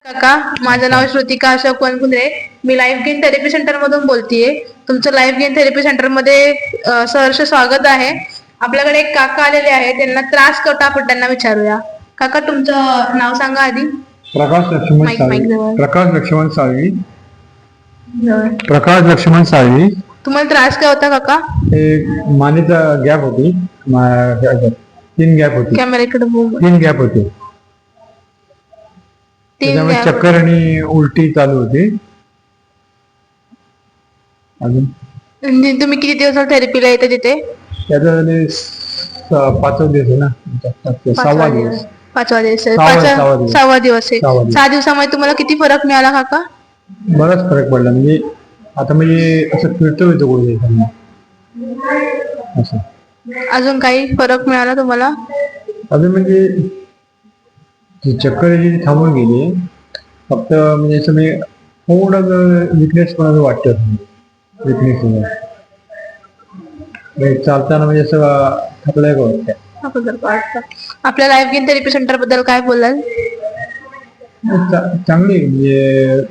काका, माझं नाव श्रुतिका अशोक वनकुंद्रे. मी life gain therapy centre मधून बोलतीये. तुमचं लाईफ गेन थेरपी सेंटर मध्ये सहर्ष स्वागत आहे. आपल्याकडे एक काका आलेले आहेत, त्यांना त्रास कसा आपण त्यांना विचारूया. काका, तुमचं नाव सांगा आधी. प्रकाश लक्ष्मण माईक साळवी. जवळ. प्रकाश लक्ष्मण साळवी. जवळ. प्रकाश लक्ष्मण साळवी. तुम्हाला त्रास काय होता काका? एक मानेचा गॅप होती, 3 गॅप होती. कॅमेऱ्याकडे बघू. 3 गॅप होते. त्याच्यामुळे gap चक्कर आणि उलटी चालू होती. अजून म्हणजे तुम्ही किती दिवस थेरपीला येते तिथे? त्याचा 5 दिवस आहे ना, 6वा दिवस. 5वा दिवस आहे. सहावा दिवस. 6वा दिवस आहे. 6वा दिवस. 6 दिवसामध्ये तुम्हाला किती फरक मिळाला काका? बराच फरक पडला. म्हणजे आता म्हणजे असं फिरतो येतो कुठे असं. अजून काही फरक मिळाला तुम्हाला? अजून म्हणजे ती चक्कर जी थांबून गेली. फक्त म्हणजे असं मी थोडं विकनेस पण असं वाटतं. विकनेस चालताना म्हणजे असं थकलंय का वाटतं. आपल्या लाईफ गेन थेरपी सेंटर बद्दल काय बोलाल? चांगली आहे.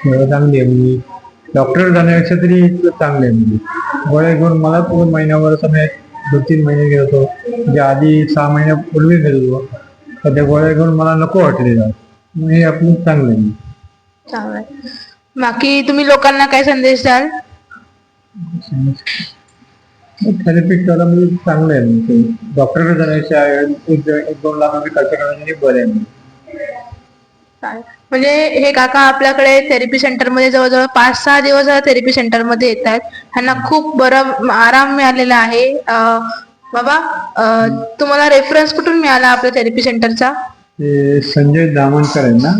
म्हणजे चांगली आहे. म्हणजे डॉक्टर जाण्यापेक्षा तरी चांगले आहे. म्हणजे गोळ्या घेऊन मला 2 महिन्यावर समय 2-3 महिने गेलो होतो. म्हणजे आधी 6 महिन्यापूर्वी गेलो होतो. तर त्या गोळ्या घेऊन मला नको वाटलेलं. मग हे आपलं चांगलं आहे. चांगलं आहे. बाकी तुम्ही लोकांना काय संदेश द्याल? थेरपी करा म्हणजे चांगलं आहे. म्हणजे डॉक्टरकडे जाण्यापेक्षा 1-2 लाख रुपये खर्च करण्यासाठी बरं आहे. म्हणजे हे काका आपल्याकडे थेरपी सेंटर मध्ये जवळजवळ 5-6 दिवस थेरपी सेंटर मध्ये येतात. ह्यांना खूप बरं आराम मिळालेला आहे. बाबा, तुम्हाला रेफरन्स कुठून मिळाला आपल्या थेरपी सेंटरचा? ते संजय दामनकर आहे ना,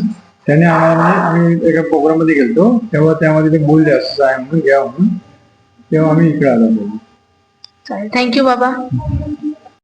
त्याने आम्हाला आम्ही एका प्रोग्राम मध्ये गेलतो, तेव्हा त्यामध्ये ते बोलले असं आहे म्हणून घ्या म्हणून, तेव्हा आम्ही इकडे आलो. चालेल, थँक्यू बाबा.